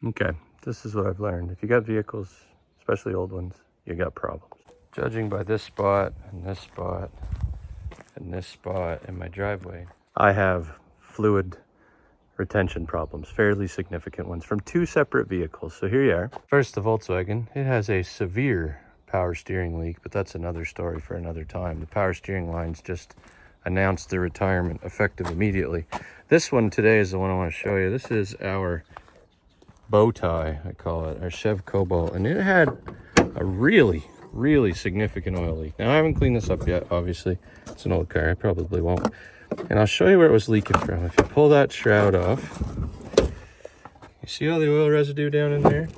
Okay, this is what I've learned. If you got vehicles, especially old ones, you got problems. Judging by this spot and this spot and this spot in my driveway, I have fluid retention problems, fairly significant ones from two separate vehicles. So here you are. First, the Volkswagen. It has a severe power steering leak, but that's another story for another time. The power steering lines just announced their retirement effective immediately. This one today is the one I want to show you. This is our bow tie, I call it, our Chevy Cobalt, and it had a really significant oil leak. Now I haven't cleaned this up yet, obviously. It's an old car, I probably won't. And I'll show you where it was leaking from. If you pull that shroud off, you see all the oil residue down in there?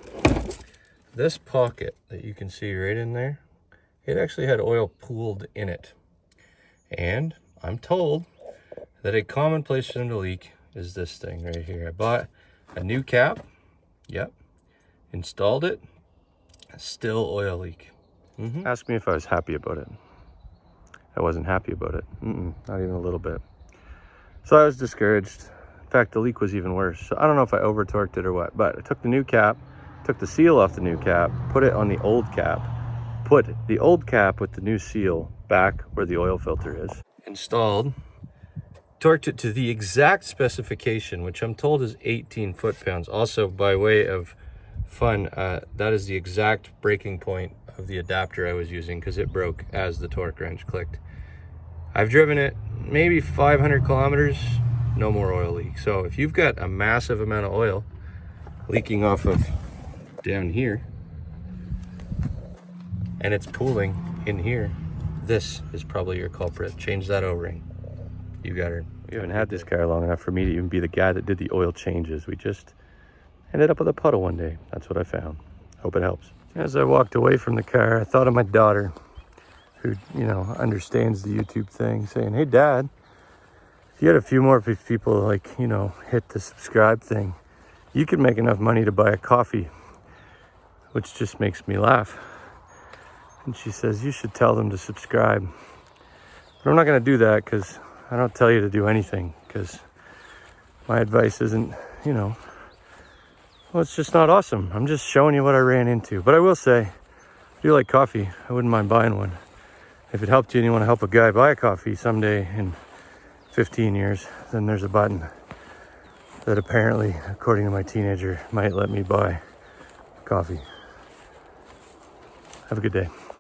This pocket that you can see right in there, it actually had oil pooled in it. And I'm told that a common place for them to leak is this thing right here. I bought a new cap. Yep. Installed it. Still oil leak. Ask me if I was happy about it. I wasn't happy about it. Not even a little bit. So I was discouraged. In fact, the leak was even worse. So I don't know if I over torqued it or what, but I took the new cap, took the seal off the new cap, put it on the old cap, put the old cap with the new seal back where the oil filter is, installed, torqued it to the exact specification, which I'm told is 18 foot-pounds. Also, by way of fun, that is the exact breaking point of the adapter I was using because it broke as the torque wrench clicked. I've driven it maybe 500 kilometers, no more oil leak. So if you've got a massive amount of oil leaking off of down here and it's pooling in here, this is probably your culprit. Change that O-ring. You got her. We haven't had this car long enough for me to even be the guy that did the oil changes. We just ended up with a puddle one day. That's what I found. Hope it helps. As I walked away from the car, I thought of my daughter, who, you know, understands the YouTube thing, saying, hey, Dad, if you had a few more people, like, you know, hit the subscribe thing, you could make enough money to buy a coffee, which just makes me laugh. And she says, you should tell them to subscribe. But I'm not going to do that because I don't tell you to do anything, because my advice isn't, you know, well, it's just not awesome. I'm just showing you what I ran into. But I will say, if you like coffee, I wouldn't mind buying one. If it helped you and you want to help a guy buy a coffee someday in 15 years, then there's a button that apparently, according to my teenager, might let me buy coffee. Have a good day.